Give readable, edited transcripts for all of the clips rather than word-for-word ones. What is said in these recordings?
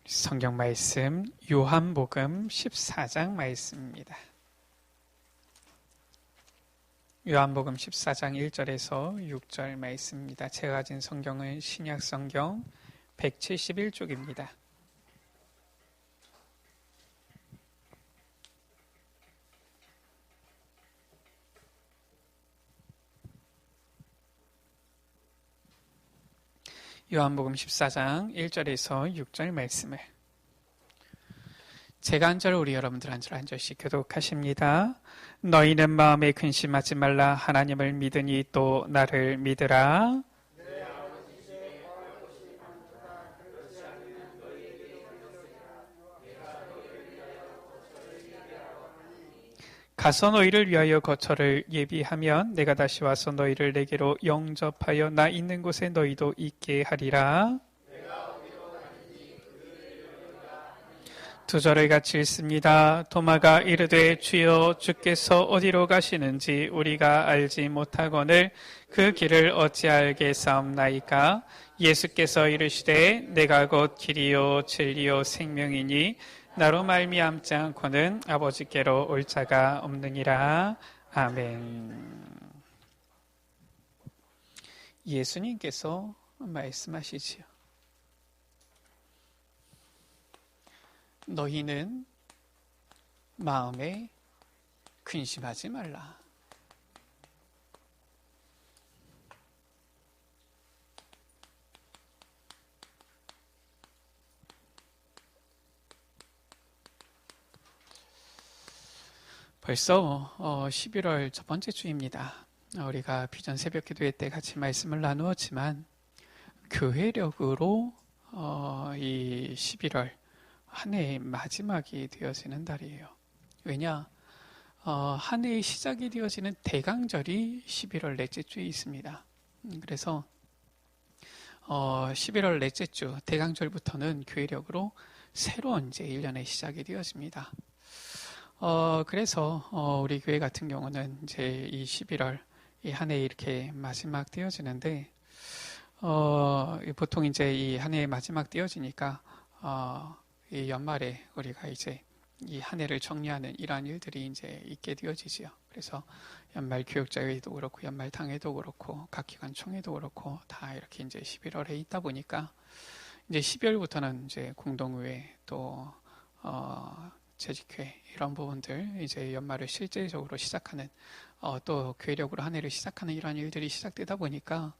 성경 말씀 요한복음 14장 말씀입니다. 요한복음 14장 1절에서 6절 말씀입니다. 제가 가진 성경은 신약 성경 171쪽입니다. 요한복음 14장 1절에서 6절 말씀을 제가 한 절, 우리 여러분들 한 절 한 절씩 교독하십니다. 너희는 마음에 근심하지 말라. 하나님을 믿으니 또 나를 믿으라. 가서 너희를 위하여 거처를 예비하면 내가 다시 와서 너희를 내게로 영접하여 나 있는 곳에 너희도 있게 하리라. 두 절을 같이 읽습니다. 도마가 이르되 주여 주께서 어디로 가시는지 우리가 알지 못하거늘 그 길을 어찌 알겠사옵나이까. 예수께서 이르시되 내가 곧 길이요 진리요 생명이니 나로 말미암지 않고는 아버지께로 올 자가 없느니라. 아멘. 예수님께서 말씀하시지요. 너희는 마음에 근심하지 말라. 벌써 11월 첫 번째 주입니다. 우리가 비전 새벽 기도회 때 같이 말씀을 나누었지만 교회력으로 이 11월 한 해의 마지막이 되어지는 달이에요. 왜냐? 한 해의 시작이 되어지는 대강절이 11월 넷째 주에 있습니다. 그래서 11월 넷째 주 대강절부터는 교회력으로 새로운 이제 1년의 시작이 되어집니다. 그래서 우리 교회 같은 경우는 이제 이 11월 이 한 해 이렇게 마지막 되어지는데 보통 이제 이 한 해의 마지막 되어지니까 이 연말에 우리가 이제 이 한 해를 정리하는 이러한 일들이 이제 있게 되어지지요. 그래서 연말 교육자회의도 그렇고 연말 당회도 그렇고 각 기관 총회도 그렇고 다 이렇게 이제 11월에 있다 보니까 이제 12월부터는 이제 공동의회 또 재직회 이런 부분들 이제 연말을 실제적으로 시작하는 또 교회력으로 한 해를 시작하는 이러한 일들이 시작되다 보니까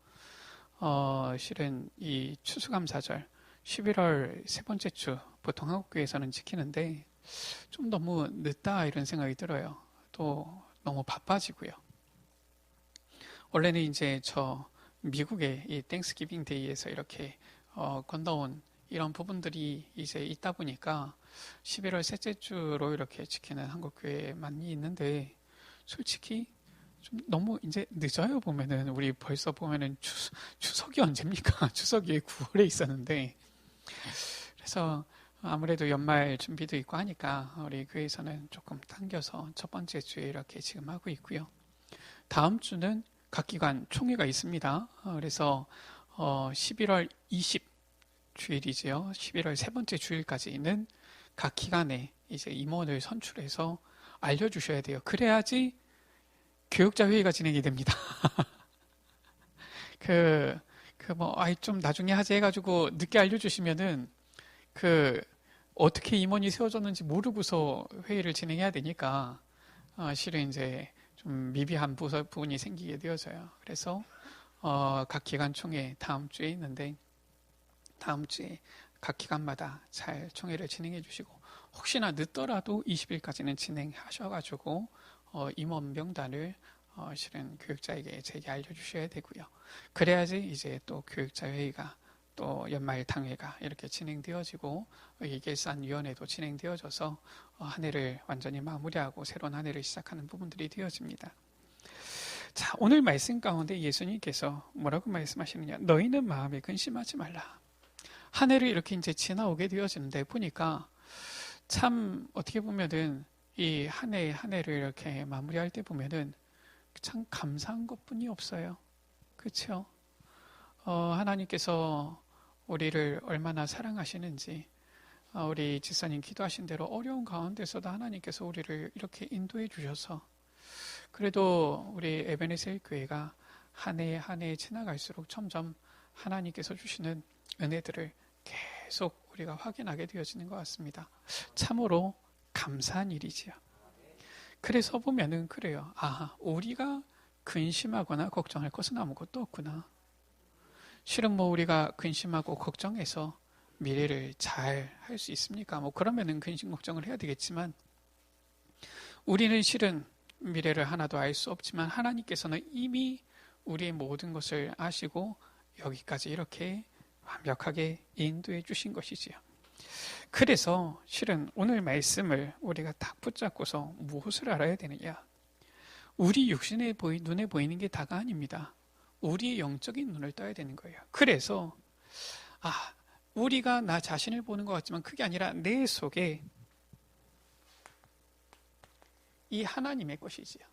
실은 이 추수감사절 11월 세 번째 주 보통 한국교회에서는 지키는데 좀 너무 늦다 이런 생각이 들어요. 또 너무 바빠지고요. 원래는 이제 저 미국의 이 땡스기빙 데이에서 이렇게 건너온 이런 부분들이 이제 있다 보니까 11월 셋째 주로 이렇게 지키는 한국교회 많이 있는데 솔직히 좀 너무 이제 늦어요. 보면은 우리 벌써 보면은 추석이 언제입니까? 추석이 9월에 있었는데 그래서 아무래도 연말 준비도 있고 하니까 우리 교회에서는 조금 당겨서 첫 번째 주에 이렇게 지금 하고 있고요. 다음 주는 각 기관 총회가 있습니다. 그래서 11월 20 주일이지요. 11월 세 번째 주일까지는 각 기관에 이제 임원을 선출해서 알려주셔야 돼요. 그래야지 교육자 회의가 진행이 됩니다. 좀 나중에 하지 해가지고 늦게 알려주시면은 어떻게 임원이 세워졌는지 모르고서 회의를 진행해야 되니까 실은 이제 좀 미비한 부분이 생기게 되어져요. 그래서 각 기관 총회 다음 주에 있는데 다음 주에 각 기관마다 잘 총회를 진행해 주시고 혹시나 늦더라도 20일까지는 진행하셔가지고 임원 명단을 실은 교육자에게 제게 알려주셔야 되고요. 그래야지 이제 또 교육자 회의가 또 연말 당회가 이렇게 진행되어지고 예결산위원회도 진행되어져서 한 해를 완전히 마무리하고 새로운 한 해를 시작하는 부분들이 되어집니다. 자, 오늘 말씀 가운데 예수님께서 뭐라고 말씀하시느냐? 너희는 마음에 근심하지 말라. 한 해를 이렇게 이제 지나오게 되어지는데 보니까 참 어떻게 보면은 이 한 해를 이렇게 마무리할 때 보면은 참 감사한 것뿐이 없어요. 그렇죠? 하나님께서 우리를 얼마나 사랑하시는지 우리 지사님 기도하신 대로 어려운 가운데서도 하나님께서 우리를 이렇게 인도해 주셔서 그래도 우리 에베네셀 교회가 한 해 한 해 지나갈수록 점점 하나님께서 주시는 은혜들을 계속 우리가 확인하게 되어지는 것 같습니다. 참으로 감사한 일이지요. 그래서 보면은 그래요. 우리가 근심하거나 걱정할 것은 아무것도 없구나. 실은 우리가 근심하고 걱정해서 미래를 잘 할 수 있습니까? 그러면은 근심 걱정을 해야 되겠지만 우리는 실은 미래를 하나도 알 수 없지만 하나님께서는 이미 우리의 모든 것을 아시고 여기까지 이렇게 완벽하게 인도해 주신 것이지요. 그래서 실은 오늘 말씀을 우리가 딱 붙잡고서 무엇을 알아야 되느냐? 우리 육신에 눈에 보이는 게 다가 아닙니다. 우리의 영적인 눈을 떠야 되는 거예요. 그래서 우리가 나 자신을 보는 것 같지만 그게 아니라 내 속에 이 하나님의 것이지요.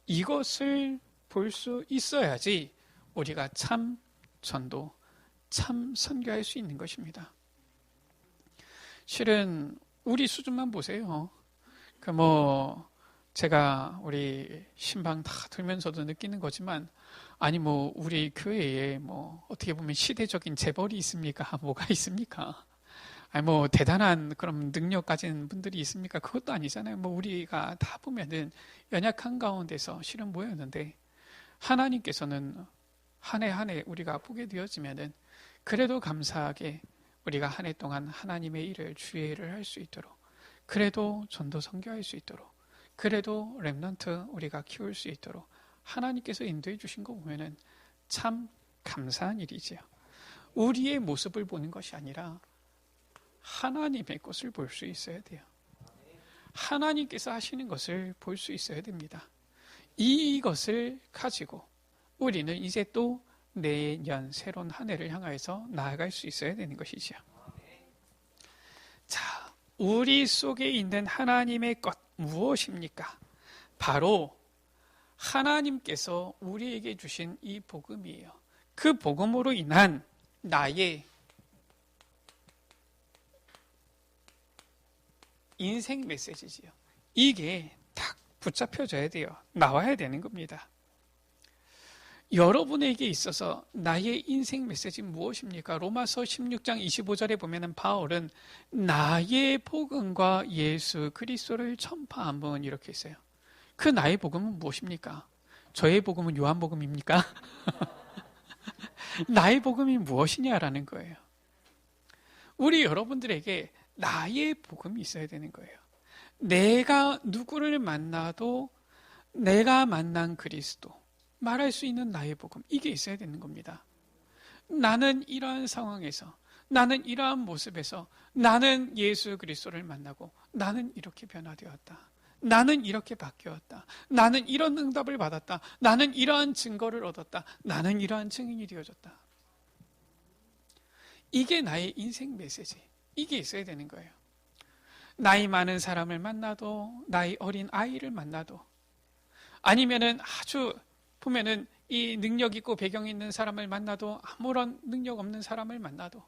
이것을 볼 수 있어야지 우리가 참 전도, 참 선교할 수 있는 것입니다. 실은 우리 수준만 보세요. 제가 우리 신방 다 들면서도 느끼는 거지만 우리 교회에 어떻게 보면 시대적인 재벌이 있습니까? 뭐가 있습니까? 대단한 그런 능력 가진 분들이 있습니까? 그것도 아니잖아요. 우리가 다 보면은 연약한 가운데서 실은 모였는데 하나님께서는 한 해 한 해 우리가 보게 되어지면은 그래도 감사하게 우리가 한 해 동안 하나님의 일을 주의 일을 할 수 있도록 그래도 전도 선교할 수 있도록 그래도 렘넌트 우리가 키울 수 있도록 하나님께서 인도해 주신 거 보면은 참 감사한 일이지요. 우리의 모습을 보는 것이 아니라 하나님의 것을 볼 수 있어야 돼요. 하나님께서 하시는 것을 볼 수 있어야 됩니다. 이것을 가지고 우리는 이제 또 내년 새로운 한 해를 향하여서 나아갈 수 있어야 되는 것이죠. 자, 우리 속에 있는 하나님의 것 무엇입니까? 바로 하나님께서 우리에게 주신 이 복음이에요. 그 복음으로 인한 나의 인생 메시지지요. 이게 딱 붙잡혀져야 돼요. 나와야 되는 겁니다. 여러분에게 있어서 나의 인생 메시지는 무엇입니까? 로마서 16장 25절에 보면 바울은 나의 복음과 예수 그리스도를 전파한 분 이렇게 있어요. 그 나의 복음은 무엇입니까? 저의 복음은 요한복음입니까? 나의 복음이 무엇이냐라는 거예요. 우리 여러분들에게 나의 복음이 있어야 되는 거예요. 내가 누구를 만나도 내가 만난 그리스도 말할 수 있는 나의 복음 이게 있어야 되는 겁니다. 나는 이러한 상황에서 나는 이러한 모습에서 나는 예수 그리스도를 만나고 나는 이렇게 변화되었다. 나는 이렇게 바뀌었다. 나는 이런 응답을 받았다. 나는 이러한 증거를 얻었다. 나는 이러한 증인이 되어졌다. 이게 나의 인생 메시지. 이게 있어야 되는 거예요. 나이 많은 사람을 만나도 나이 어린 아이를 만나도 아니면은 아주 보면은 이 능력 있고 배경 있는 사람을 만나도 아무런 능력 없는 사람을 만나도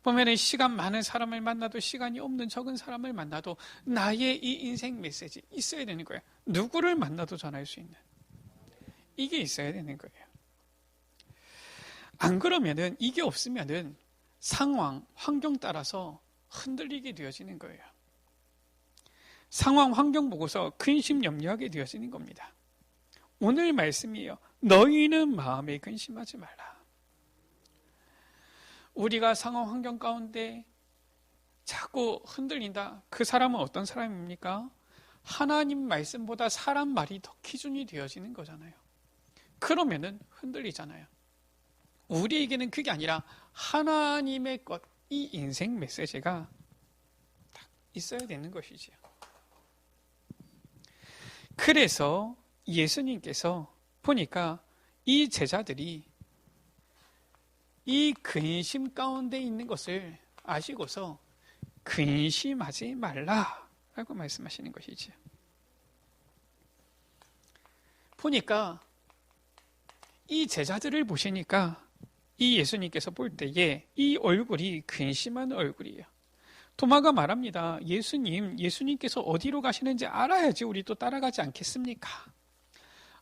보면은 시간 많은 사람을 만나도 시간이 없는 적은 사람을 만나도 나의 이 인생 메시지 있어야 되는 거예요. 누구를 만나도 전할 수 있는 이게 있어야 되는 거예요. 안 그러면은 이게 없으면은 상황, 환경 따라서 흔들리게 되어지는 거예요. 상황, 환경 보고서 근심, 염려하게 되어지는 겁니다. 오늘 말씀이에요. 너희는 마음에 근심하지 말라. 우리가 상황, 환경 가운데 자꾸 흔들린다. 그 사람은 어떤 사람입니까? 하나님 말씀보다 사람 말이 더 기준이 되어지는 거잖아요. 그러면은 흔들리잖아요. 우리에게는 그게 아니라 하나님의 것, 이 인생 메시지가 딱 있어야 되는 것이지요. 그래서 예수님께서 보니까 이 제자들이 이 근심 가운데 있는 것을 아시고서 근심하지 말라라고 말씀하시는 것이지요. 보니까 이 제자들을 보시니까 이 예수님께서 볼 때에 이 얼굴이 근심한 얼굴이에요. 도마가 말합니다. 예수님께서 어디로 가시는지 알아야지 우리도 따라가지 않겠습니까?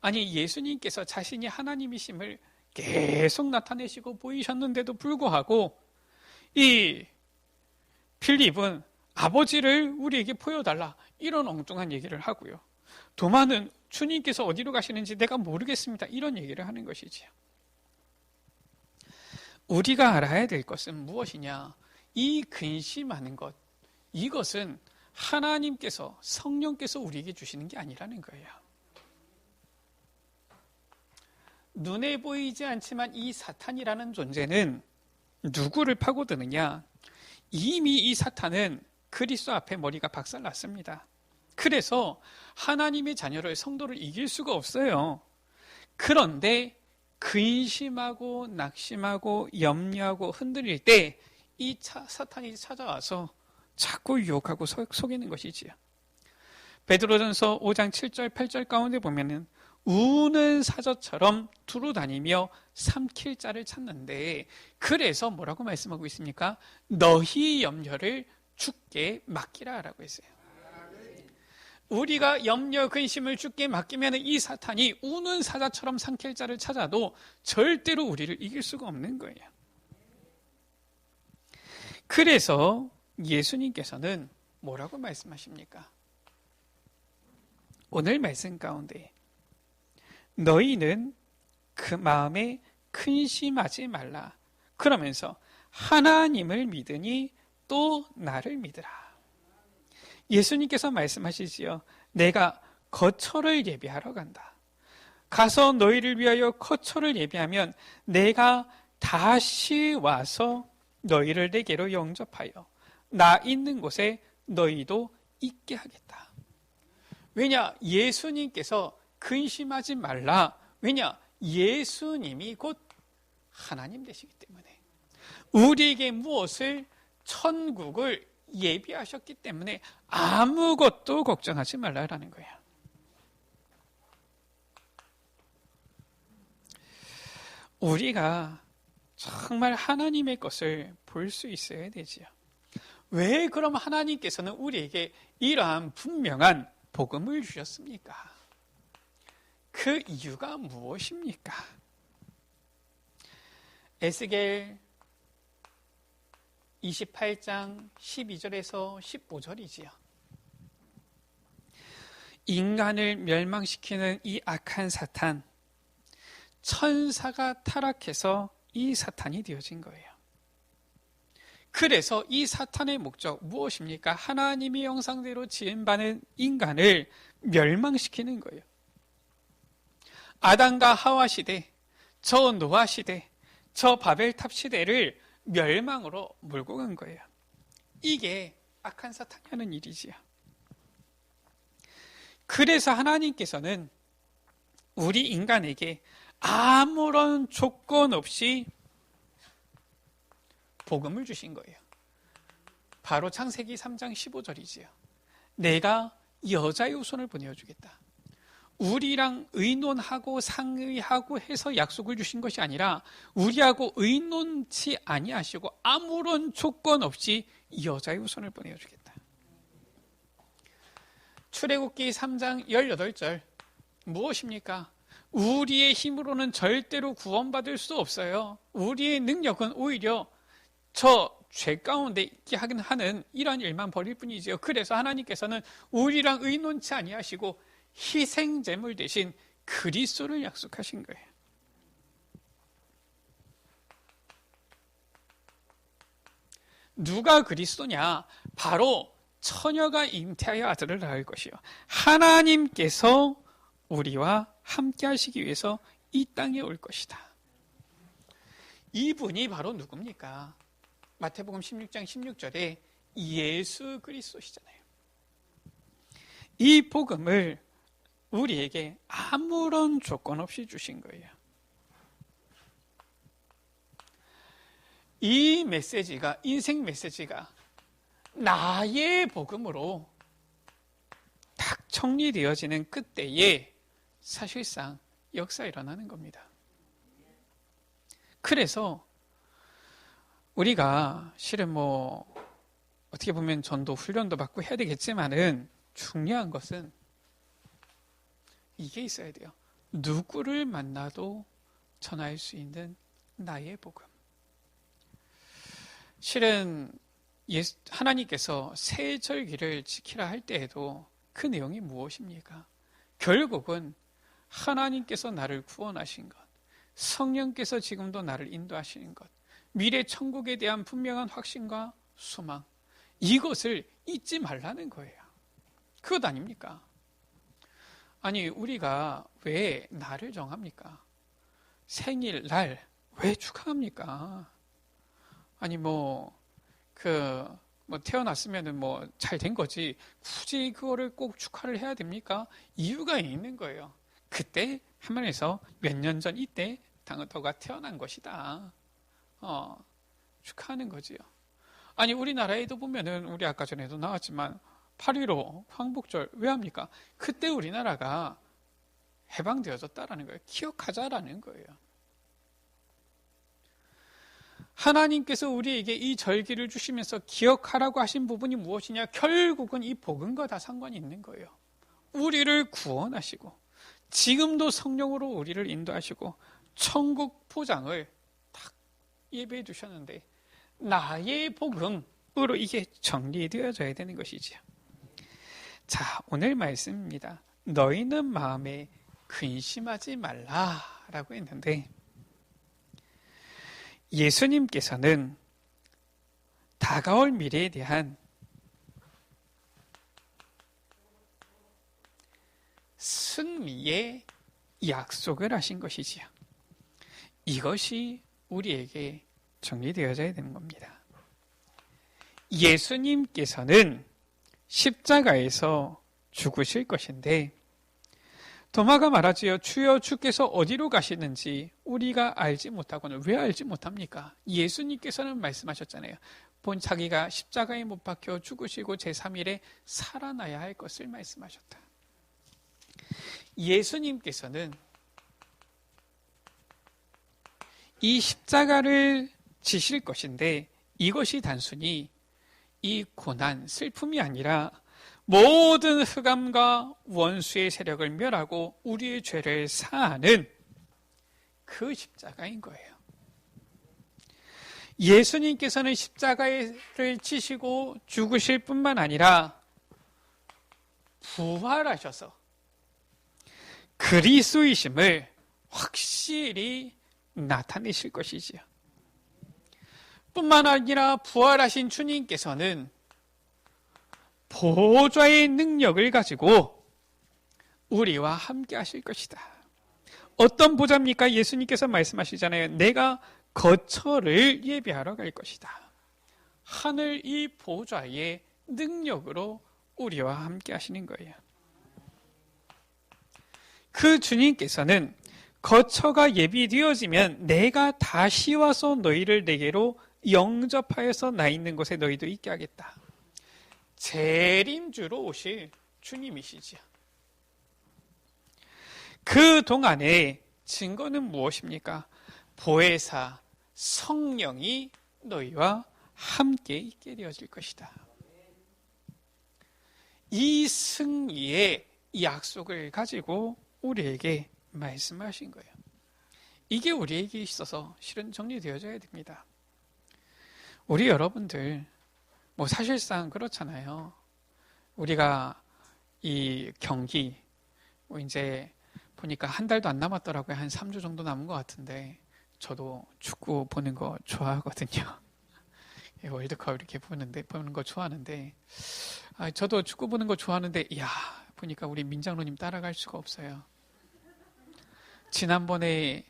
아니, 예수님께서 자신이 하나님이심을 계속 나타내시고 보이셨는데도 불구하고 이 필립은 아버지를 우리에게 보여달라, 이런 엉뚱한 얘기를 하고요. 도마는 주님께서 어디로 가시는지 내가 모르겠습니다, 이런 얘기를 하는 것이지요. 우리가 알아야 될 것은 무엇이냐? 이 근심하는 것, 이것은 하나님께서, 성령께서 우리에게 주시는 게 아니라는 거예요. 눈에 보이지 않지만 이 사탄이라는 존재는 누구를 파고드느냐? 이미 이 사탄은 그리스도 앞에 머리가 박살났습니다. 그래서 하나님의 자녀를, 성도를 이길 수가 없어요. 그런데 근심하고 낙심하고 염려하고 흔들릴 때 이 사탄이 찾아와서 자꾸 유혹하고 속이는 것이지요. 베드로전서 5장 7절 8절 가운데 보면은 우는 사자처럼 두루다니며 삼킬 자를 찾는데, 그래서 뭐라고 말씀하고 있습니까? 너희 염려를 주께 맡기라 라고 했어요. 우리가 염려, 근심을 주께 맡기면 이 사탄이 우는 사자처럼 삼킬 자를 찾아도 절대로 우리를 이길 수가 없는 거예요. 그래서 예수님께서는 뭐라고 말씀하십니까? 오늘 말씀 가운데 너희는 그 마음에 근심하지 말라, 그러면서 하나님을 믿으니 또 나를 믿으라. 예수님께서 말씀하시지요. 내가 거처를 예비하러 간다. 가서 너희를 위하여 거처를 예비하면 내가 다시 와서 너희를 내게로 영접하여 나 있는 곳에 너희도 있게 하겠다. 왜냐? 예수님께서 근심하지 말라. 왜냐? 예수님이 곧 하나님 되시기 때문에, 우리에게 무엇을, 천국을 예비하셨기 때문에 아무것도 걱정하지 말라라는 거예요. 우리가 정말 하나님의 것을 볼 수 있어야 되지요. 왜 그럼 하나님께서는 우리에게 이러한 분명한 복음을 주셨습니까? 그 이유가 무엇입니까? 에스겔 28장 12절에서 15절이지요. 인간을 멸망시키는 이 악한 사탄, 천사가 타락해서 이 사탄이 되어진 거예요. 그래서 이 사탄의 목적 무엇입니까? 하나님의 형상대로 지음받은 인간을 멸망시키는 거예요. 아담과 하와 시대, 저 노아 시대, 저 바벨탑 시대를 멸망으로 몰고 간 거예요. 이게 악한 사탄이 하는 일이지요. 그래서 하나님께서는 우리 인간에게 아무런 조건 없이 복음을 주신 거예요. 바로 창세기 3장 15절이지요. 내가 여자의 후손을 보내어주겠다. 우리랑 의논하고 상의하고 해서 약속을 주신 것이 아니라 우리하고 의논치 아니하시고 아무런 조건 없이 여자의 후손을 보내어주겠다. 출애굽기 3장 18절 무엇입니까? 우리의 힘으로는 절대로 구원받을 수 없어요. 우리의 능력은 오히려 저 죄 가운데 있게 하는 이러한 일만 벌일 뿐이지요. 그래서 하나님께서는 우리랑 의논치 아니하시고 희생제물 대신 그리스도를 약속하신 거예요. 누가 그리스도냐? 바로 처녀가 잉태하여 아들을 낳을 것이요, 하나님께서 우리와 함께 하시기 위해서 이 땅에 올 것이다. 이분이 바로 누굽니까? 마태복음 16장 16절에 예수 그리스도시잖아요. 이 복음을 우리에게 아무런 조건 없이 주신 거예요. 이 메시지가, 인생 메시지가 나의 복음으로 딱 정리되어지는 그때에 사실상 역사가 일어나는 겁니다. 그래서 우리가 실은 어떻게 보면 전도 훈련도 받고 해야 되겠지만은 중요한 것은 이게 있어야 돼요. 누구를 만나도 전할 수 있는 나의 복음. 실은 하나님께서 새 절기를 지키라 할 때에도 그 내용이 무엇입니까? 결국은 하나님께서 나를 구원하신 것, 성령께서 지금도 나를 인도하시는 것, 미래 천국에 대한 분명한 확신과 소망, 이것을 잊지 말라는 거예요. 그것 아닙니까? 아니, 우리가 왜 날을 정합니까? 생일날 왜 축하합니까? 아니, 태어났으면은 잘 된 거지. 굳이 그거를 꼭 축하를 해야 됩니까? 이유가 있는 거예요. 그때 하면에서 몇 년 전 이때 너가 태어난 것이다. 축하하는 거지요. 아니, 우리나라에도 보면은 우리 아까 전에도 나왔지만 8.15 광복절 왜 합니까? 그때 우리나라가 해방되어졌다라는 거예요. 기억하자라는 거예요. 하나님께서 우리에게 이 절기를 주시면서 기억하라고 하신 부분이 무엇이냐? 결국은 이 복음과 다 상관이 있는 거예요. 우리를 구원하시고 지금도 성령으로 우리를 인도하시고 천국 포장을 딱 예배해 두셨는데 나의 복음으로 이게 정리되어져야 되는 것이지요. 자, 오늘 말씀입니다. 너희는 마음에 근심하지 말라라고 했는데 예수님께서는 다가올 미래에 대한 승리의 약속을 하신 것이지요. 이것이 우리에게 정리되어져야 되는 겁니다. 예수님께서는 십자가에서 죽으실 것인데 도마가 말하지요. 주여 주께서 어디로 가시는지 우리가 알지 못하고는. 왜 알지 못합니까? 예수님께서는 말씀하셨잖아요. 본 자기가 십자가에 못 박혀 죽으시고 제3일에 살아나야 할 것을 말씀하셨다. 예수님께서는 이 십자가를 지실 것인데 이것이 단순히 이 고난, 슬픔이 아니라 모든 흑암과 원수의 세력을 멸하고 우리의 죄를 사하는 그 십자가인 거예요. 예수님께서는 십자가를 지시고 죽으실 뿐만 아니라 부활하셔서 그리스도이심을 확실히 나타내실 것이지요. 뿐만 아니라 부활하신 주님께서는 보좌의 능력을 가지고 우리와 함께 하실 것이다. 어떤 보좌입니까? 예수님께서 말씀하시잖아요. 내가 거처를 예비하러 갈 것이다. 하늘 이 보좌의 능력으로 우리와 함께 하시는 거예요. 그 주님께서는 거처가 예비되어지면 내가 다시 와서 너희를 내게로 영접하여서 나 있는 곳에 너희도 있게 하겠다. 재림주로 오실 주님이시지요. 그 동안에 증거는 무엇입니까? 보혜사 성령이 너희와 함께 있게 되어질 것이다. 이 승리의 약속을 가지고 우리에게 말씀하신 거예요. 이게 우리에게 있어서 실은 정리되어져야 됩니다. 우리 여러분들 사실상 그렇잖아요. 우리가 이 경기 이제 보니까 한 달도 안 남았더라고요. 한 3주 정도 남은 것 같은데 저도 축구 보는 거 좋아하거든요. 월드컵 이렇게 보는 거 좋아하는데 저도 축구 보는 거 좋아하는데 보니까 우리 민장로님 따라갈 수가 없어요. 지난번에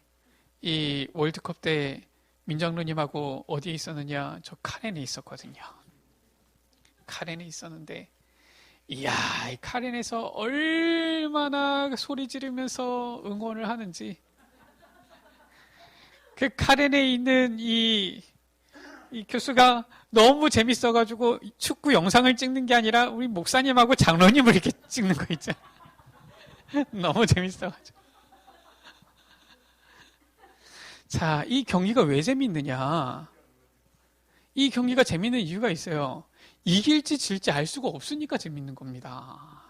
이 월드컵 때 민장로님하고 어디에 있었느냐? 저 카렌에 있었거든요. 카렌에 있었는데 이 카렌에서 얼마나 소리 지르면서 응원을 하는지 그 카렌에 있는 이 교수가 너무 재밌어가지고 축구 영상을 찍는 게 아니라 우리 목사님하고 장로님을 이렇게 찍는 거 있죠. 너무 재밌어가지고. 자, 이 경기가 왜 재밌느냐? 이 경기가 재밌는 이유가 있어요. 이길지 질지 알 수가 없으니까 재밌는 겁니다.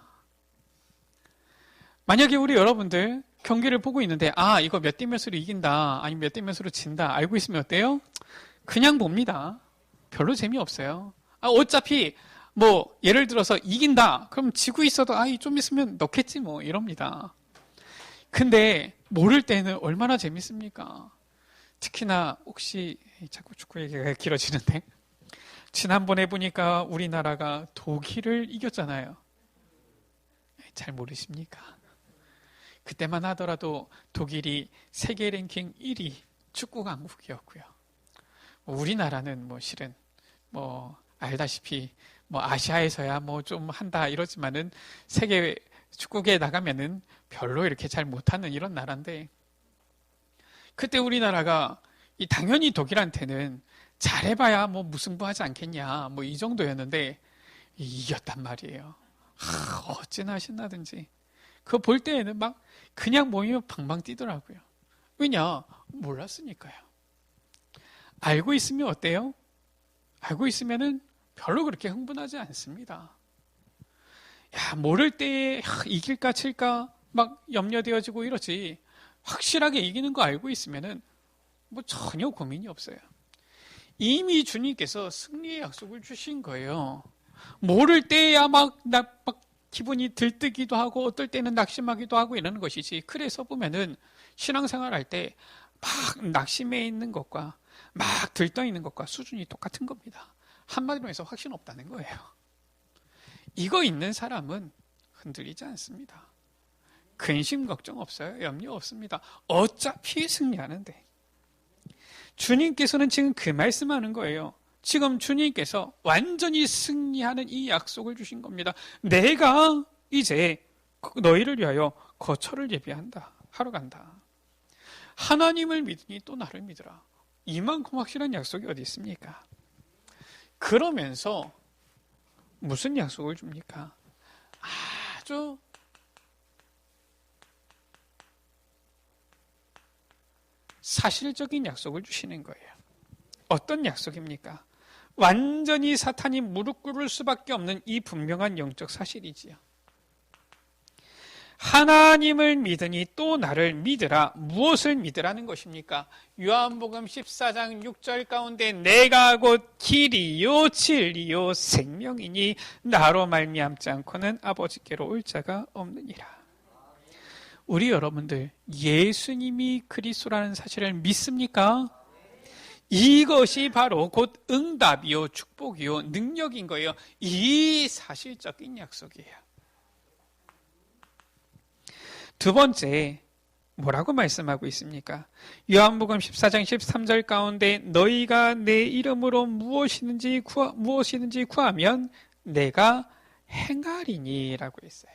만약에 우리 여러분들 경기를 보고 있는데 이거 몇 대 몇으로 이긴다 아니면 몇 대 몇으로 진다 알고 있으면 어때요? 그냥 봅니다. 별로 재미없어요. 어차피 뭐 예를 들어서 이긴다 그럼 지고 있어도 좀 있으면 넣겠지 뭐 이럽니다. 근데 모를 때는 얼마나 재밌습니까? 특히나 혹시 자꾸 축구 얘기가 길어지는데 지난번에 보니까 우리나라가 독일을 이겼잖아요. 잘 모르십니까? 그때만 하더라도 독일이 세계 랭킹 1위 축구 강국이었고요. 우리나라는 실은 알다시피 아시아에서야 좀 한다 이러지만은 세계 축구계에 나가면은 별로 이렇게 잘 못하는 이런 나라인데 그때 우리나라가 당연히 독일한테는 잘해봐야 무승부하지 않겠냐 이 정도였는데 이겼단 말이에요. 어찌나 신나든지 그거 볼 때에는 그냥 모이면 방방 뛰더라고요. 왜냐? 몰랐으니까요. 알고 있으면 어때요? 알고 있으면은 별로 그렇게 흥분하지 않습니다. 모를 때에 이길까 칠까 염려되어지고 이러지 확실하게 이기는 거 알고 있으면은 전혀 고민이 없어요. 이미 주님께서 승리의 약속을 주신 거예요. 모를 때야 기분이 들뜨기도 하고 어떨 때는 낙심하기도 하고 이러는 것이지. 그래서 보면은 신앙생활 할 때 낙심해 있는 것과 들떠 있는 것과 수준이 똑같은 겁니다. 한마디로 해서 확신 없다는 거예요. 이거 있는 사람은 흔들리지 않습니다. 근심 걱정 없어요. 염려 없습니다. 어차피 승리하는데. 주님께서는 지금 그 말씀하는 거예요. 지금 주님께서 완전히 승리하는 이 약속을 주신 겁니다. 내가 이제 너희를 위하여 거처를 예비한다. 하러 간다. 하나님을 믿으니 또 나를 믿으라. 이만큼 확실한 약속이 어디 있습니까? 그러면서 무슨 약속을 줍니까? 아주 사실적인 약속을 주시는 거예요. 어떤 약속입니까? 완전히 사탄이 무릎 꿇을 수밖에 없는 이 분명한 영적 사실이지요. 하나님을 믿으니 또 나를 믿으라. 무엇을 믿으라는 것입니까? 요한복음 14장 6절 가운데 내가 곧 길이요 진리요 생명이니 나로 말미암지 않고는 아버지께로 올 자가 없느니라. 우리 여러분들 예수님이 그리스도라는 사실을 믿습니까? 이것이 바로 곧 응답이요 축복이요 능력인 거예요. 이 사실적인 약속이에요. 두 번째 뭐라고 말씀하고 있습니까? 요한복음 14장 13절 가운데 너희가 내 이름으로 무엇이든지 구하면 내가 행하리니 라고 했어요.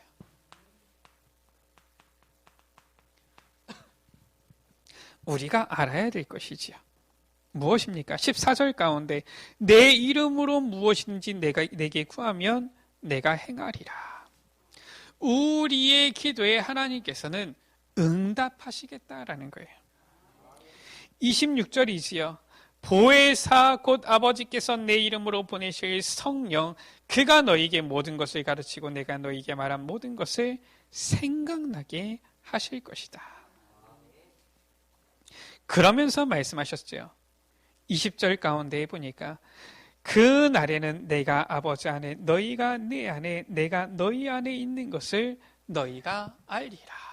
우리가 알아야 될 것이지요. 무엇입니까? 14절 가운데 내 이름으로 무엇이든지 내게 구하면 내가 행하리라. 우리의 기도에 하나님께서는 응답하시겠다라는 거예요. 26절이지요. 보혜사 곧 아버지께서 내 이름으로 보내실 성령 그가 너희에게 모든 것을 가르치고 내가 너희에게 말한 모든 것을 생각나게 하실 것이다. 그러면서 말씀하셨죠. 20절 가운데 보니까 그 날에는 내가 아버지 안에 너희가 내 안에 내가 너희 안에 있는 것을 너희가 알리라.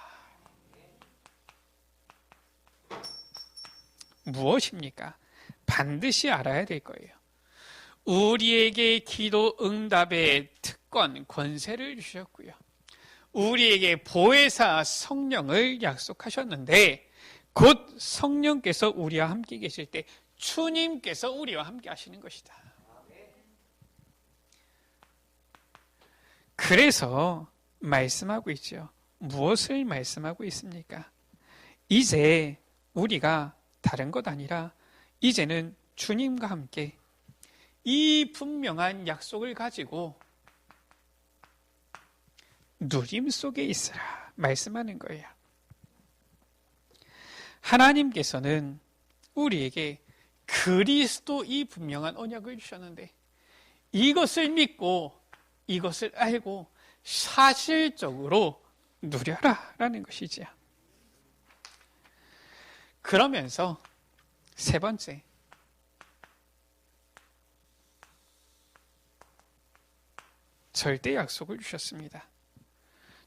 무엇입니까? 반드시 알아야 될 거예요. 우리에게 기도 응답의 특권, 권세를 주셨고요. 우리에게 보혜사 성령을 약속하셨는데 곧 성령께서 우리와 함께 계실 때 주님께서 우리와 함께 하시는 것이다. 그래서 말씀하고 있죠. 무엇을 말씀하고 있습니까? 이제 우리가 다른 것 아니라 이제는 주님과 함께 이 분명한 약속을 가지고 누림 속에 있으라 말씀하는 거예요. 하나님께서는 우리에게 그리스도 이 분명한 언약을 주셨는데 이것을 믿고 이것을 알고 사실적으로 누려라 라는 것이지요. 그러면서 세 번째, 절대 약속을 주셨습니다.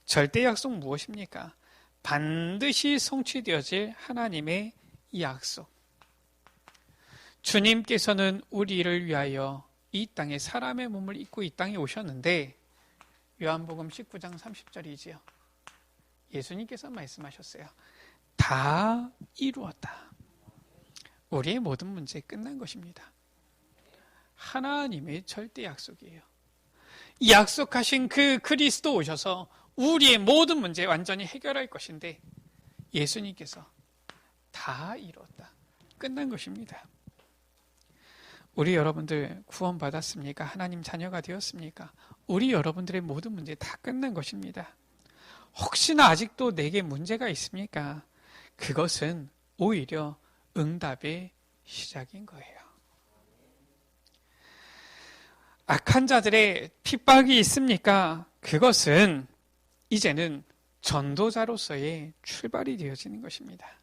절대 약속 무엇입니까? 반드시 성취되어질 하나님의 약속. 주님께서는 우리를 위하여 이 땅에 사람의 몸을 입고 이 땅에 오셨는데 요한복음 19장 30절이지요. 예수님께서 말씀하셨어요. 다 이루었다. 우리의 모든 문제 끝난 것입니다. 하나님의 절대 약속이에요. 약속하신 그 그리스도 오셔서 우리의 모든 문제 완전히 해결할 것인데 예수님께서 다 이뤘다. 끝난 것입니다. 우리 여러분들 구원받았습니까? 하나님 자녀가 되었습니까? 우리 여러분들의 모든 문제 다 끝난 것입니다. 혹시나 아직도 내게 문제가 있습니까? 그것은 오히려 응답의 시작인 거예요. 악한 자들의 핍박이 있습니까? 그것은 이제는 전도자로서의 출발이 되어지는 것입니다.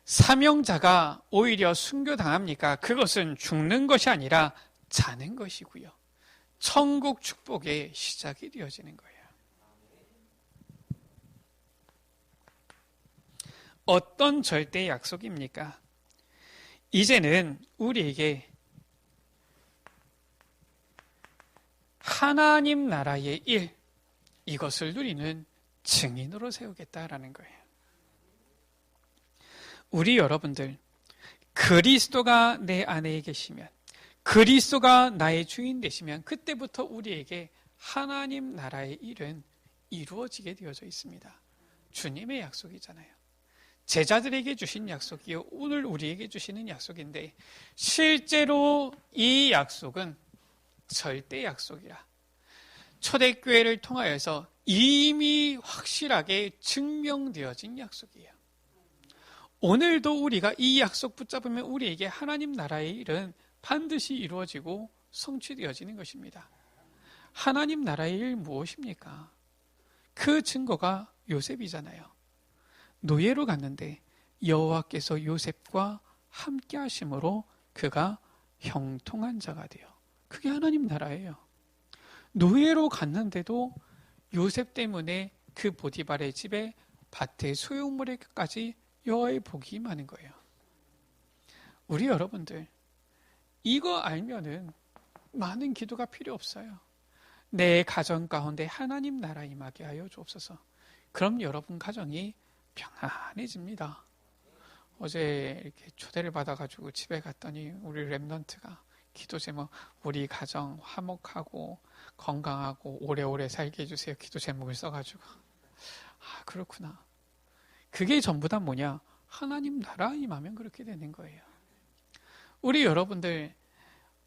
사명자가 오히려 순교당합니까? 그것은 죽는 것이 아니라 자는 것이고요. 천국 축복의 시작이 되어지는 거예요. 어떤 절대 약속입니까? 이제는 우리에게 하나님 나라의 일, 이것을 누리는 증인으로 세우겠다라는 거예요. 우리 여러분들, 그리스도가 내 안에 계시면, 그리스도가 나의 주인 되시면 그때부터 우리에게 하나님 나라의 일은 이루어지게 되어져 있습니다. 주님의 약속이잖아요. 제자들에게 주신 약속이요, 오늘 우리에게 주시는 약속인데 실제로 이 약속은 절대 약속이라 초대교회를 통하여서 이미 확실하게 증명되어진 약속이에요. 오늘도 우리가 이 약속 붙잡으면 우리에게 하나님 나라의 일은 반드시 이루어지고 성취되어지는 것입니다. 하나님 나라의 일 무엇입니까? 그 증거가 요셉이잖아요. 노예로 갔는데 여호와께서 요셉과 함께 하심으로 그가 형통한 자가 돼요. 그게 하나님 나라예요. 노예로 갔는데도 요셉 때문에 그 보디발의 집에 밭의 소유물에까지 여호와의 복이 임하는 거예요. 우리 여러분들 이거 알면은 많은 기도가 필요 없어요. 내 가정 가운데 하나님 나라 임하게 하여 주옵소서. 그럼 여러분 가정이 평안해집니다. 어제 이렇게 초대를 받아가지고 집에 갔더니 우리 랩넌트가 기도 제목, 우리 가정 화목하고 건강하고 오래오래 살게 해주세요. 기도 제목을 써가지고. 아, 그렇구나. 그게 전부 다 뭐냐? 하나님 나라 임하면 그렇게 되는 거예요. 우리 여러분들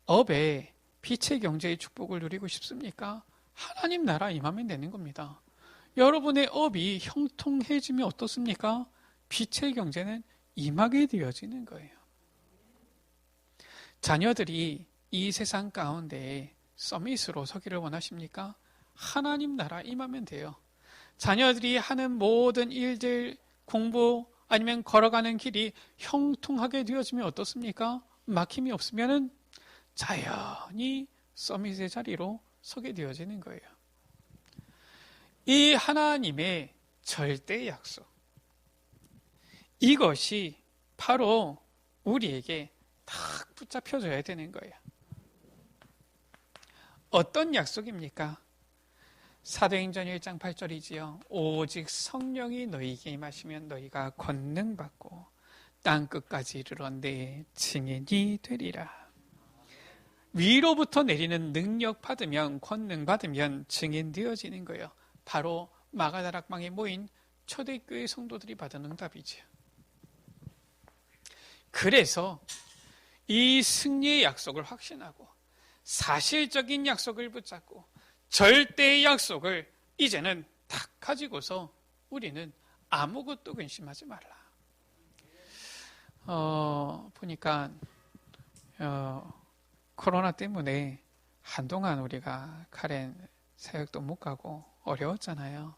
업에 빛의 경제의 축복을 누리고 싶습니까? 하나님 나라 임하면 되는 겁니다. 여러분의 업이 형통해지면 어떻습니까? 빛의 경제는 임하게 되어지는 거예요. 자녀들이 이 세상 가운데 서밋으로 서기를 원하십니까? 하나님 나라 임하면 돼요. 자녀들이 하는 모든 일들, 공부 아니면 걸어가는 길이 형통하게 되어지면 어떻습니까? 막힘이 없으면은 자연히 서밋의 자리로 서게 되어지는 거예요. 이 하나님의 절대 약속, 이것이 바로 우리에게 딱 붙잡혀져야 되는 거예요. 어떤 약속입니까? 사도행전 1장 8절이지요. 오직 성령이 너희에게 임하시면 너희가 권능받고 땅끝까지 이르러 내 증인이 되리라. 위로부터 내리는 능력 받으면, 권능 받으면 증인 되어지는 거예요. 바로 마가다락방에 모인 초대교회 성도들이 받은 응답이죠. 그래서 이 승리의 약속을 확신하고 사실적인 약속을 붙잡고 절대의 약속을 이제는 딱 가지고서 우리는 아무것도 근심하지 말라. 보니까 코로나 때문에 한동안 우리가 카렌 사역도 못 가고 어려웠잖아요.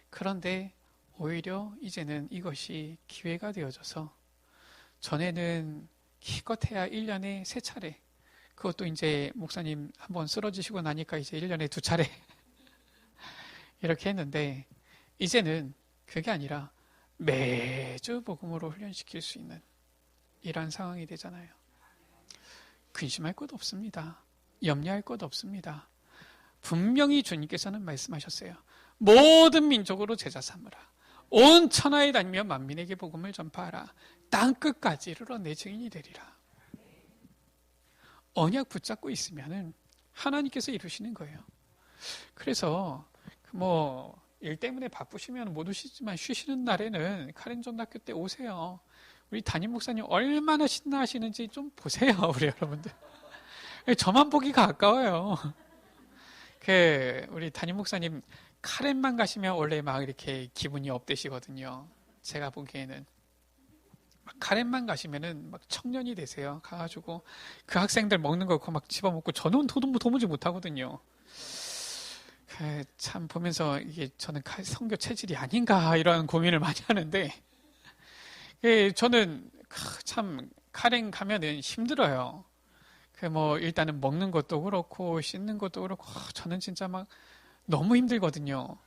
그런데 오히려 이제는 이것이 기회가 되어져서 전에는 기껏해야 1년에 3차례, 그것도 이제 목사님 한번 쓰러지시고 나니까 이제 1년에 2차례 이렇게 했는데, 이제는 그게 아니라 매주 복음으로 훈련시킬 수 있는 이런 상황이 되잖아요. 근심할 것 없습니다. 염려할 것 없습니다. 분명히 주님께서는 말씀하셨어요. 모든 민족으로 제자 삼으라. 온 천하에 다니며 만민에게 복음을 전파하라. 땅끝까지 이르러 내 증인이 되리라. 언약 붙잡고 있으면은 하나님께서 이루시는 거예요. 그래서 일 때문에 바쁘시면 못 오시지만 쉬시는 날에는 카렌 전학교 때 오세요. 우리 담임 목사님 얼마나 신나하시는지 좀 보세요, 우리 여러분들. 저만 보기가 아까워요. 우리 담임 목사님 카렌만 가시면 원래 막 이렇게 기분이 업되시거든요. 제가 보기에는 카렌만 가시면은 막 청년이 되세요. 가가지고 그 학생들 먹는 거 막 집어먹고 저는 도무지 못하거든요. 참 보면서 이게 저는 선교 체질이 아닌가 이런 고민을 많이 하는데, 저는 참 카렌 가면은 힘들어요. 일단은 먹는 것도 그렇고 씻는 것도 그렇고 저는 진짜 막 너무 힘들거든요.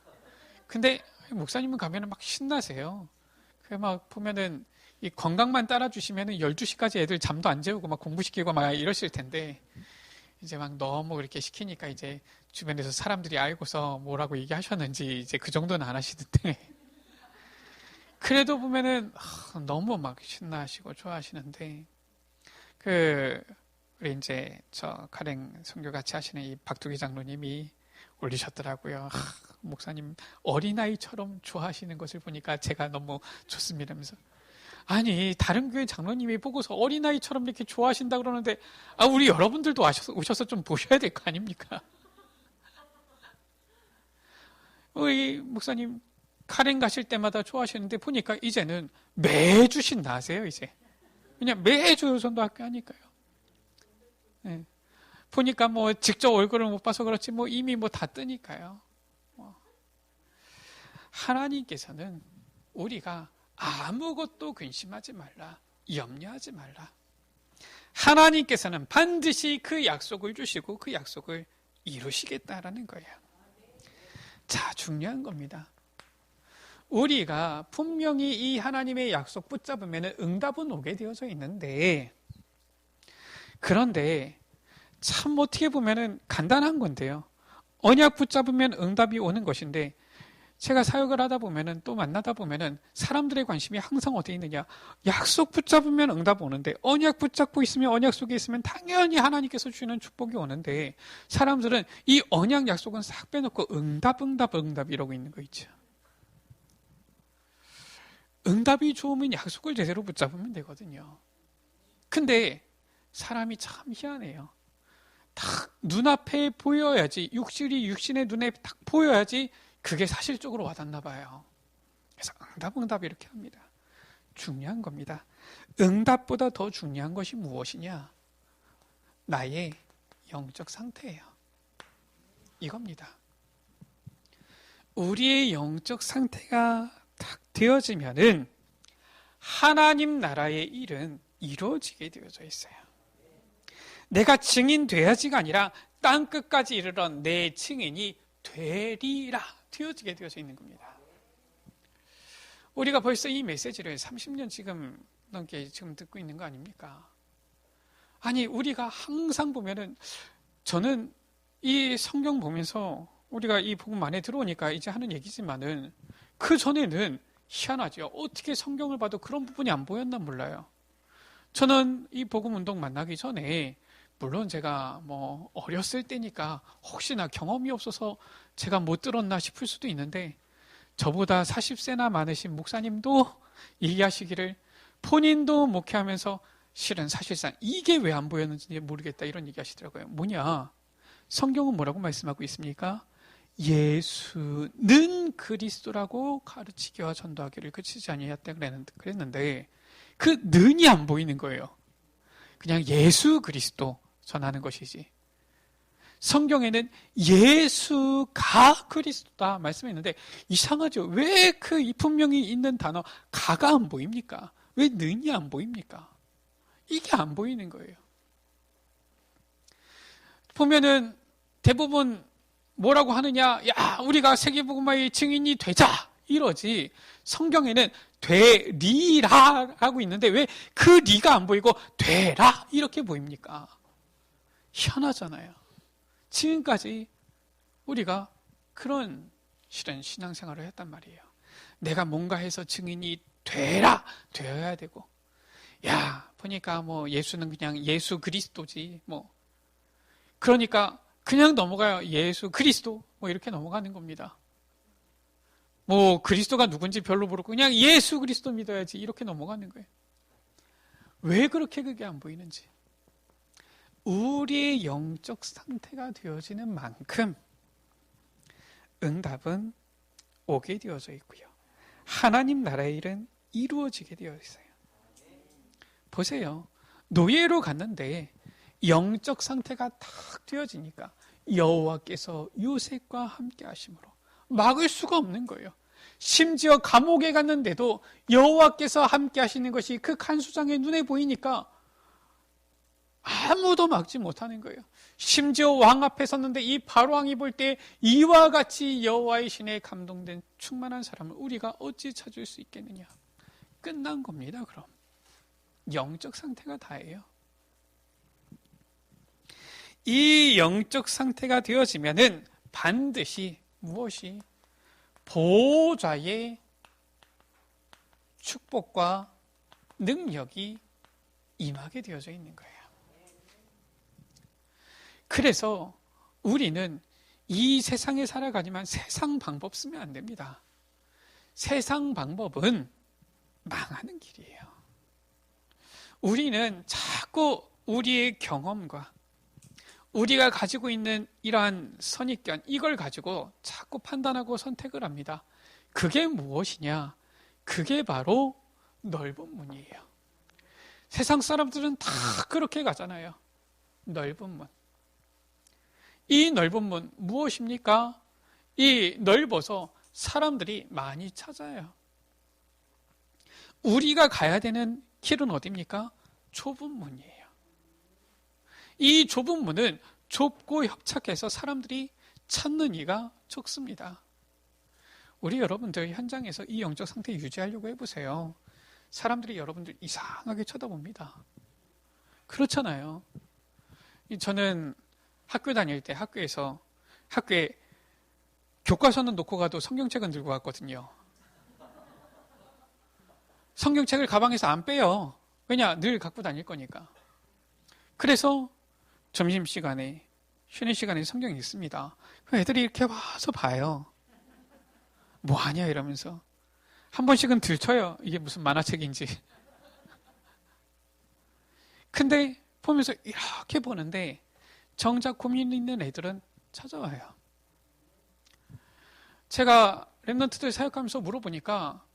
근데 목사님은 가면은 막 신나세요. 막 보면은 이 건강만 따라주시면은 12시까지 애들 잠도 안 재우고 막 공부시키고 막 이러실 텐데, 이제 막 너무 그렇게 시키니까 이제 주변에서 사람들이 알고서 뭐라고 얘기하셨는지 이제 그 정도는 안 하시는데, 그래도 보면은 너무 막 신나하시고 좋아하시는데, 우리 이제 저 카렌 선교 같이 하시는 이 박두기 장로님이 올리셨더라고요. 목사님 어린아이처럼 좋아하시는 것을 보니까 제가 너무 좋습니다 하면서, 아니 다른 교회 장로님이 보고서 어린아이처럼 이렇게 좋아하신다 그러는데, 우리 여러분들도 오셔서 좀 보셔야 될 거 아닙니까? 우리 목사님 카렌 가실 때마다 좋아하시는데 보니까 이제는 매주 신나하세요. 이제 그냥 매주 선도학교 하니까요. 네. 보니까 직접 얼굴을 못 봐서 그렇지 이미 다 뜨니까요. 하나님께서는 우리가 아무것도 근심하지 말라, 염려하지 말라. 하나님께서는 반드시 그 약속을 주시고 그 약속을 이루시겠다라는 거예요. 자, 중요한 겁니다. 우리가 분명히 이 하나님의 약속 붙잡으면 응답은 오게 되어져 있는데, 그런데 참 어떻게 보면 간단한 건데요. 언약 붙잡으면 응답이 오는 것인데, 제가 사역을 하다 보면은 또 만나다 보면은 사람들의 관심이 항상 어디에 있느냐. 약속 붙잡으면 응답 오는데, 언약 붙잡고 있으면, 언약 속에 있으면 당연히 하나님께서 주시는 축복이 오는데, 사람들은 이 언약 약속은 싹 빼놓고 응답 이러고 있는 거 있죠. 응답이 좋으면 약속을 제대로 붙잡으면 되거든요. 근데 사람이 참 희한해요. 딱 눈앞에 보여야지, 육신의 눈에 딱 보여야지 그게 사실적으로 와닿나 봐요. 그래서 응답 이렇게 합니다. 중요한 겁니다. 응답보다 더 중요한 것이 무엇이냐? 나의 영적 상태예요. 이겁니다. 우리의 영적 상태가 딱 되어지면은 하나님 나라의 일은 이루어지게 되어져 있어요. 내가 증인 돼야지가 아니라 땅 끝까지 이르러 내 증인이 되리라 되어지게 되어져 있는 겁니다. 우리가 벌써 이 메시지를 30년 지금 넘게 지금 듣고 있는 거 아닙니까? 아니, 우리가 항상 보면은, 저는 이 성경 보면서 우리가 이 복음 안에 들어오니까 이제 하는 얘기지만은, 그 전에는 희한하죠. 어떻게 성경을 봐도 그런 부분이 안 보였나 몰라요. 저는 이 복음 운동 만나기 전에, 물론 제가 어렸을 때니까 혹시나 경험이 없어서 제가 못 들었나 싶을 수도 있는데, 저보다 40세나 많으신 목사님도 얘기하시기를, 본인도 목회하면서 실은 사실상 이게 왜 안 보였는지 모르겠다 이런 얘기 하시더라고요. 뭐냐? 성경은 뭐라고 말씀하고 있습니까? 예수는 그리스도라고 가르치기와 전도하기를 그치지 아니하였다 그랬는데, 그 능이 안 보이는 거예요. 그냥 예수 그리스도 전하는 것이지. 성경에는 예수가 그리스도다 말씀했는데 이상하죠. 왜 그 분명히 있는 단어 가가 안 보입니까? 왜 능이 안 보입니까? 이게 안 보이는 거예요. 보면은 대부분 뭐라고 하느냐? 야, 우리가 세계복음화의 증인이 되자 이러지. 성경에는 되리라 하고 있는데 왜 그 리가 안 보이고 되라 이렇게 보입니까? 희한하잖아요. 지금까지 우리가 그런 실은 신앙생활을 했단 말이에요. 내가 뭔가 해서 증인이 되라, 되어야 되고, 야, 보니까 뭐 예수는 그냥 예수 그리스도지, 뭐. 그러니까 그냥 넘어가요. 예수 그리스도, 뭐 이렇게 넘어가는 겁니다. 뭐 그리스도가 누군지 별로 모르고 그냥 예수 그리스도 믿어야지 이렇게 넘어가는 거예요. 왜 그렇게 그게 안 보이는지. 우리의 영적 상태가 되어지는 만큼 응답은 오게 되어져 있고요. 하나님 나라의 일은 이루어지게 되어 있어요. 보세요. 노예로 갔는데 영적 상태가 탁 되어지니까 여호와께서 요셉과 함께 하심으로 막을 수가 없는 거예요. 심지어 감옥에 갔는데도 여호와께서 함께 하시는 것이 그 간수장의 눈에 보이니까 아무도 막지 못하는 거예요. 심지어 왕 앞에 섰는데 이 바로왕이 볼 때 이와 같이 여호와의 신에 감동된 충만한 사람을 우리가 어찌 찾을 수 있겠느냐. 끝난 겁니다. 그럼 영적 상태가 다예요. 이 영적 상태가 되어지면은 반드시 무엇이 보호자의 축복과 능력이 임하게 되어져 있는 거예요. 그래서 우리는 이 세상에 살아가지만 세상 방법 쓰면 안 됩니다. 세상 방법은 망하는 길이에요. 우리는 자꾸 우리의 경험과 우리가 가지고 있는 이러한 선입견, 이걸 가지고 자꾸 판단하고 선택을 합니다. 그게 무엇이냐? 그게 바로 넓은 문이에요. 세상 사람들은 다 그렇게 가잖아요. 넓은 문. 이 넓은 문 무엇입니까? 이 넓어서 사람들이 많이 찾아요. 우리가 가야 되는 길은 어디입니까? 좁은 문이에요. 이 좁은 문은 좁고 협착해서 사람들이 찾는 이가 적습니다. 우리 여러분들 현장에서 이 영적 상태 유지하려고 해보세요. 사람들이 여러분들 이상하게 쳐다봅니다. 그렇잖아요. 저는 학교 다닐 때 학교에 교과서는 놓고 가도 성경책은 들고 갔거든요. 성경책을 가방에서 안 빼요. 왜냐? 늘 갖고 다닐 거니까. 그래서 점심시간에, 쉬는 시간에 성경이 있습니다. 애들이 이렇게 와서 봐요. 뭐 하냐 이러면서. 한 번씩은 들춰요. 이게 무슨 만화책인지. 근데 보면서 이렇게 보는데 정작 고민 있는 애들은 찾아와요. 제가 랩런트들 사역하면서 물어보니까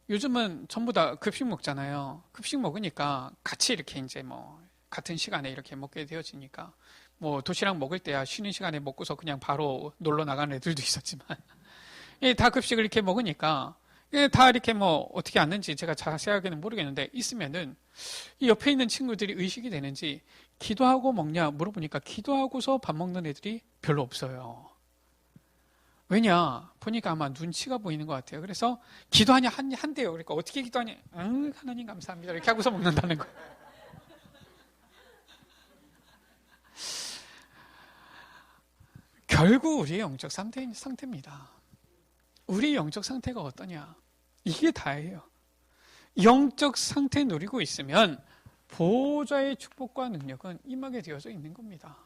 요즘은 전부 다 급식 먹잖아요. 급식 먹으니까 같이 이렇게 이제 뭐 같은 시간에 이렇게 먹게 되어지니까 뭐 도시락 먹을 때야 쉬는 시간에 먹고서 그냥 바로 놀러 나가는 애들도 있었지만 다 급식을 이렇게 먹으니까 다 이렇게 뭐 어떻게 앉는지 제가 자세하게는 모르겠는데 있으면은 이 옆에 있는 친구들이 의식이 되는지 기도하고 먹냐 물어보니까 기도하고서 밥 먹는 애들이 별로 없어요. 왜냐 보니까 아마 눈치가 보이는 것 같아요. 그래서 기도하냐 한대요. 그러니까 어떻게 기도하냐 하나님 감사합니다 이렇게 하고서 먹는다는 거예요. 결국 우리의 영적 상태입니다. 우리 영적 상태가 어떠냐? 이게 다예요. 영적 상태 누리고 있으면 보호자의 축복과 능력은 임하게 되어져 있는 겁니다.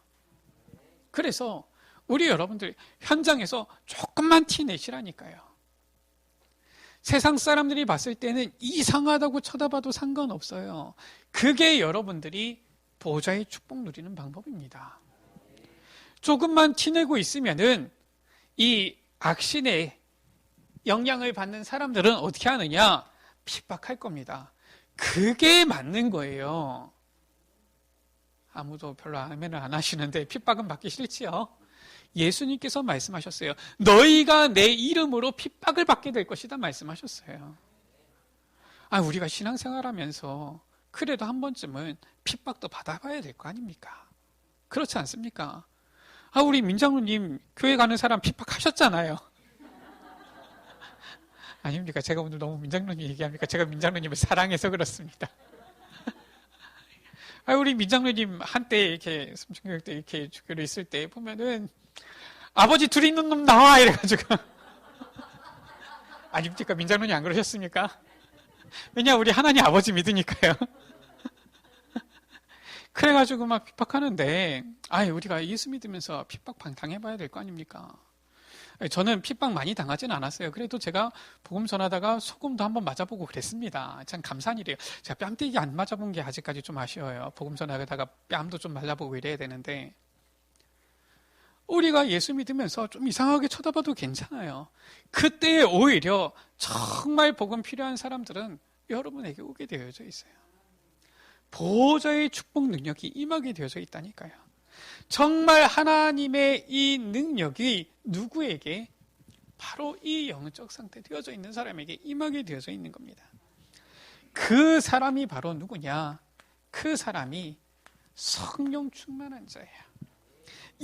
그래서 우리 여러분들 현장에서 조금만 티 내시라니까요. 세상 사람들이 봤을 때는 이상하다고 쳐다봐도 상관없어요. 그게 여러분들이 보호자의 축복 누리는 방법입니다. 조금만 티내고 있으면은 이 악신의 영향을 받는 사람들은 어떻게 하느냐? 핍박할 겁니다. 그게 맞는 거예요. 아무도 별로 아멘을 안 하시는데 핍박은 받기 싫지요. 예수님께서 말씀하셨어요. 너희가 내 이름으로 핍박을 받게 될 것이다 말씀하셨어요. 우리가 신앙생활하면서 그래도 한 번쯤은 핍박도 받아봐야 될 거 아닙니까? 그렇지 않습니까? 우리 민장로님 교회 가는 사람 핍박하셨잖아요. 아닙니까? 제가 오늘 너무 민장로님 얘기합니까? 제가 민장로님을 사랑해서 그렇습니다. 우리 민장로님 한때 이렇게 삼층교육 때 이렇게 주교로 있을 때 보면은 아버지 둘이 있는 놈 나와 이래가지고 아닙니까? 민장로님 안 그러셨습니까? 왜냐 우리 하나님 아버지 믿으니까요. 그래가지고 막 핍박하는데 우리가 예수 믿으면서 핍박 당해봐야 될 거 아닙니까? 저는 핍박 많이 당하진 않았어요. 그래도 제가 복음 전하다가 소금도 한번 맞아보고 그랬습니다. 참 감사한 일이에요. 제가 뺨때기 안 맞아본 게 아직까지 좀 아쉬워요. 복음 전하다가 뺨도 좀 말라보고 이래야 되는데 우리가 예수 믿으면서 좀 이상하게 쳐다봐도 괜찮아요. 그때 오히려 정말 복음 필요한 사람들은 여러분에게 오게 되어져 있어요. 보좌의 축복 능력이 임하게 되어져 있다니까요. 정말 하나님의 이 능력이 누구에게? 바로 이 영적 상태 되어져 있는 사람에게 임하게 되어져 있는 겁니다. 그 사람이 바로 누구냐? 그 사람이 성령 충만한 자예요.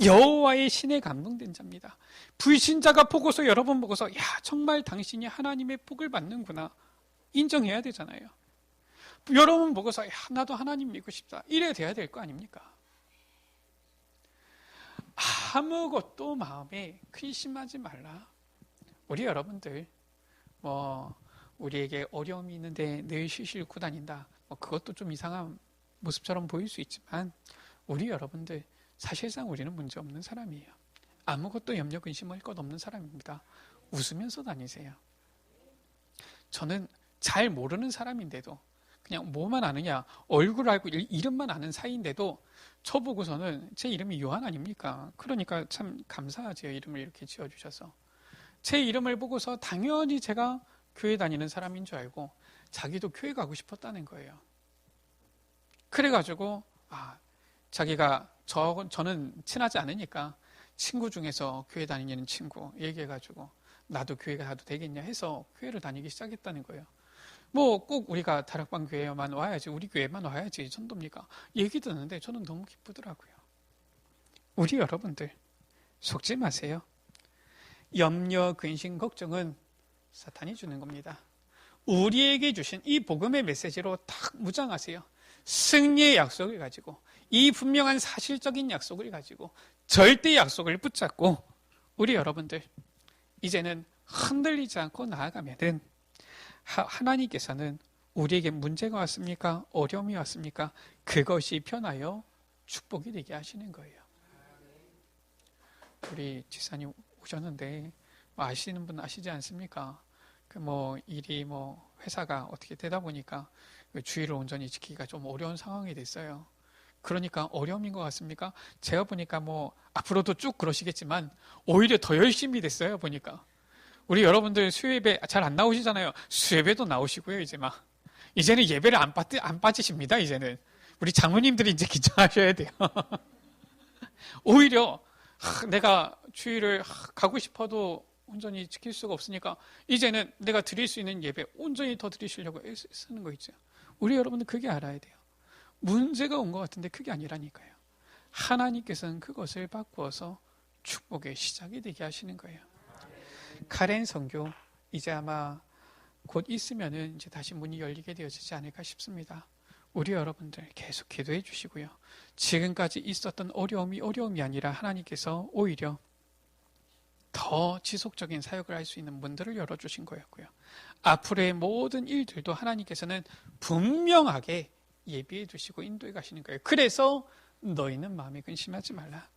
여호와의 신에 감동된 자입니다. 불신자가 보고서 여러분 보고서 정말 당신이 하나님의 복을 받는구나 인정해야 되잖아요. 여러분 보고서 나도 하나님 믿고 싶다 이래야 돼야 될 거 아닙니까? 아무것도 마음에 근심하지 말라. 우리 여러분들 우리에게 어려움이 있는데 늘 쉬쉬 앓고 다닌다. 그것도 좀 이상한 모습처럼 보일 수 있지만 우리 여러분들 사실상 우리는 문제없는 사람이에요. 아무것도 염려 근심할 것 없는 사람입니다. 웃으면서 다니세요. 저는 잘 모르는 사람인데도 그냥 뭐만 아느냐 얼굴 알고 이름만 아는 사이인데도 저보고서는 제 이름이 요한 아닙니까? 그러니까 참 감사하지요. 이름을 이렇게 지어주셔서 제 이름을 보고서 당연히 제가 교회 다니는 사람인 줄 알고 자기도 교회 가고 싶었다는 거예요. 그래가지고 자기가 저는 친하지 않으니까 친구 중에서 교회 다니는 친구 얘기해가지고 나도 교회 가도 되겠냐 해서 교회를 다니기 시작했다는 거예요. 꼭 우리가 다락방 교회만 와야지 우리 교회만 와야지 전도입니까? 얘기 듣는데 저는 너무 기쁘더라고요. 우리 여러분들 속지 마세요. 염려, 근심, 걱정은 사탄이 주는 겁니다. 우리에게 주신 이 복음의 메시지로 딱 무장하세요. 승리의 약속을 가지고 이 분명한 사실적인 약속을 가지고 절대 약속을 붙잡고 우리 여러분들 이제는 흔들리지 않고 나아가면은 하나님께서는 우리에게 문제가 왔습니까? 어려움이 왔습니까? 그것이 변하여 축복이 되게 하시는 거예요. 우리 지사님 오셨는데 아시는 분 아시지 않습니까? 일이 회사가 어떻게 되다 보니까 주의를 온전히 지키기가 좀 어려운 상황이 됐어요. 그러니까 어려움인 것 같습니까? 제가 보니까 앞으로도 쭉 그러시겠지만 오히려 더 열심히 됐어요. 보니까 우리 여러분들 수요예배 잘 안 나오시잖아요. 수요예배도 나오시고요. 이제는 예배를 안 빠지십니다. 이제는 우리 장로님들이 이제 긴장하셔야 돼요. 오히려 내가 주일을 가고 싶어도 온전히 지킬 수가 없으니까 이제는 내가 드릴 수 있는 예배 온전히 더 드리시려고 쓰는 거 있죠. 우리 여러분들 그게 알아야 돼요. 문제가 온 것 같은데 그게 아니라니까요. 하나님께서는 그것을 바꾸어서 축복의 시작이 되게 하시는 거예요. 카렌 선교 이제 아마 곧 있으면은 이제 다시 문이 열리게 되어지지 않을까 싶습니다. 우리 여러분들 계속 기도해 주시고요. 지금까지 있었던 어려움이 아니라 하나님께서 오히려 더 지속적인 사역을 할 수 있는 문들을 열어주신 거였고요. 앞으로의 모든 일들도 하나님께서는 분명하게 예비해 두시고 인도해 가시는 거예요. 그래서 너희는 마음에 근심하지 말라.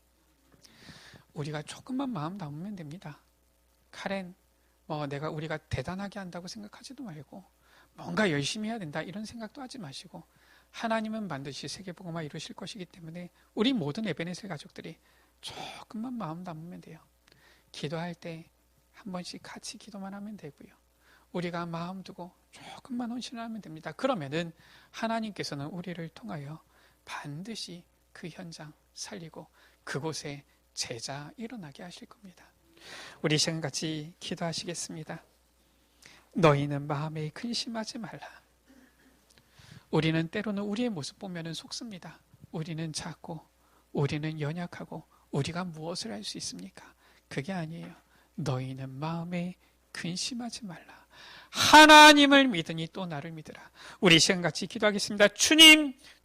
우리가 조금만 마음 담으면 됩니다. 카렌, 우리가 대단하게 한다고 생각하지도 말고 뭔가 열심히 해야 된다 이런 생각도 하지 마시고 하나님은 반드시 세계복음화 이루실 것이기 때문에 우리 모든 에베네셀 가족들이 조금만 마음 담으면 돼요. 기도할 때 한 번씩 같이 기도만 하면 되고요. 우리가 마음 두고 조금만 헌신을 하면 됩니다. 그러면은 하나님께서는 우리를 통하여 반드시 그 현장 살리고 그곳에 제자 일어나게 하실 겁니다. 우리 시간 같이 기도하시겠습니다. 너희는 마음에 근심하지 말라. 우리는 때로는 우리의 모습 보면 속습니다. 우리는 작고 우리는 연약하고 우리가 무엇을 할 수 있습니까? 그게 아니에요. 너희는 마음에 근심하지 말라. 하나님을 믿으니 또 나를 믿으라. 우리 시간 같이 기도하겠습니다.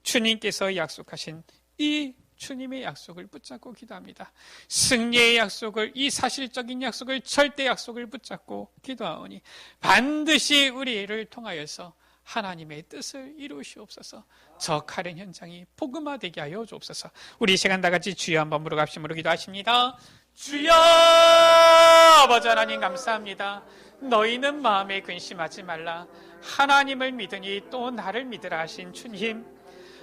주님께서 약속하신 이 주님의 약속을 붙잡고 기도합니다. 승리의 약속을, 이 사실적인 약속을, 절대 약속을 붙잡고 기도하오니 반드시 우리를 통하여서 하나님의 뜻을 이루시옵소서. 저 카렌 현장이 복음화되게 하여 주옵소서. 우리 시간 다 같이 주여 한번 물어갑심으로 기도하십니다. 주여, 아버지 하나님 감사합니다. 너희는 마음에 근심하지 말라. 하나님을 믿으니 또 나를 믿으라 하신 주님,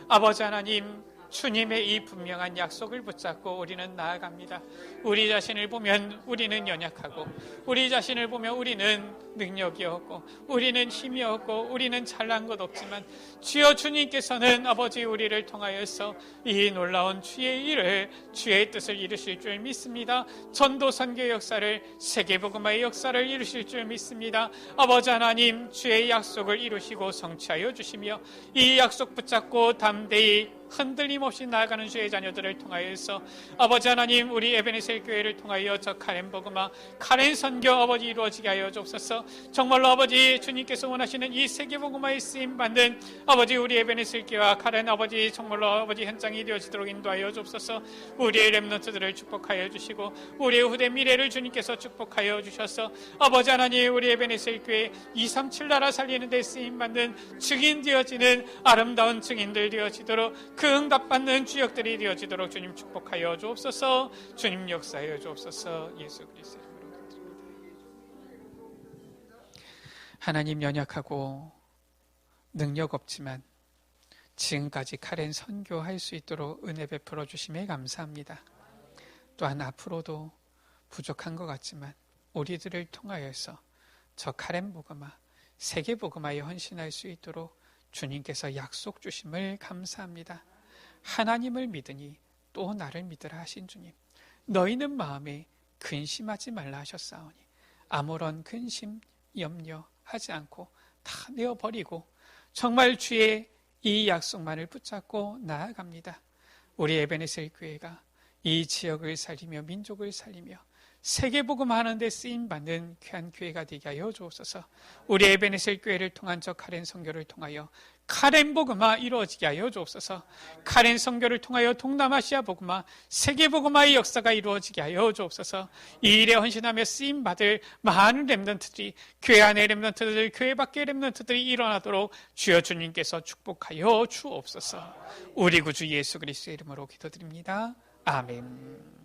아버지 하나님, 주님의 이 분명한 약속을 붙잡고 우리는 나아갑니다. 우리 자신을 보면 우리는 연약하고, 우리 자신을 보면 우리는 능력이 없고, 우리는 힘이 없고, 우리는 잘난 것 없지만 주여 주님께서는 아버지 우리를 통하여서 이 놀라운 주의 일을, 주의 뜻을 이루실 줄 믿습니다. 전도 선교 역사를, 세계복음화의 역사를 이루실 줄 믿습니다. 아버지 하나님, 주의 약속을 이루시고 성취하여 주시며 이 약속 붙잡고 담대히 흔들림 없이 나아가는 주의 자녀들을 통하여서 아버지 하나님, 우리 에베네셀 교회를 통하여 저 카렌 복음화, 카렌 선교 아버지 이루어지게 하여 주옵소서. 정말로 아버지 주님께서 원하시는 이 세계 복음화에 쓰임 받는 아버지 우리 에베네셀 교회와 카렌 아버지 정말로 아버지 현장이 되어지도록 인도하여 주옵소서. 우리의 렘넌트들을 축복하여 주시고 우리의 후대 미래를 주님께서 축복하여 주셔서 아버지 하나님, 우리 에베네셀 교회 237 나라 살리는 데 쓰임 받는 증인 되어지는 아름다운 증인들 되어지도록, 그 응답받는 주역들이 되어지도록 주님 축복하여 주옵소서. 주님 역사하여 주옵소서. 예수 그리스도 이름으로 기도드립니다. 하나님, 연약하고 능력 없지만 지금까지 카렌 선교할 수 있도록 은혜 베풀어 주심에 감사합니다. 또한 앞으로도 부족한 것 같지만 우리들을 통하여서 저 카렌 복음화, 세계 복음화에 헌신할 수 있도록 주님께서 약속 주심을 감사합니다. 하나님을 믿으니 또 나를 믿으라 하신 주님, 너희는 마음에 근심하지 말라 하셨사오니 아무런 근심, 염려하지 않고 다 내어버리고 정말 주의 이 약속만을 붙잡고 나아갑니다. 우리 에베네셀 교회가 이 지역을 살리며 민족을 살리며 세계복음 하는 데 쓰임받는 귀한 교회가 되게 하여 주옵소서. 우리 에베네셀 교회를 통한 저 카렌 선교를 통하여 카렌 복음화 이루어지게 하여 주옵소서. 카렌 선교를 통하여 동남아시아 복음화, 세계 복음화의 역사가 이루어지게 하여 주옵소서. 이 일에 헌신하며 쓰임 받을 많은 렘넌트들이, 교회 안의 렘넌트들, 교회 밖의 렘넌트들이 일어나도록 주여 주님께서 축복하여 주옵소서. 우리 구주 예수 그리스도의 이름으로 기도드립니다. 아멘.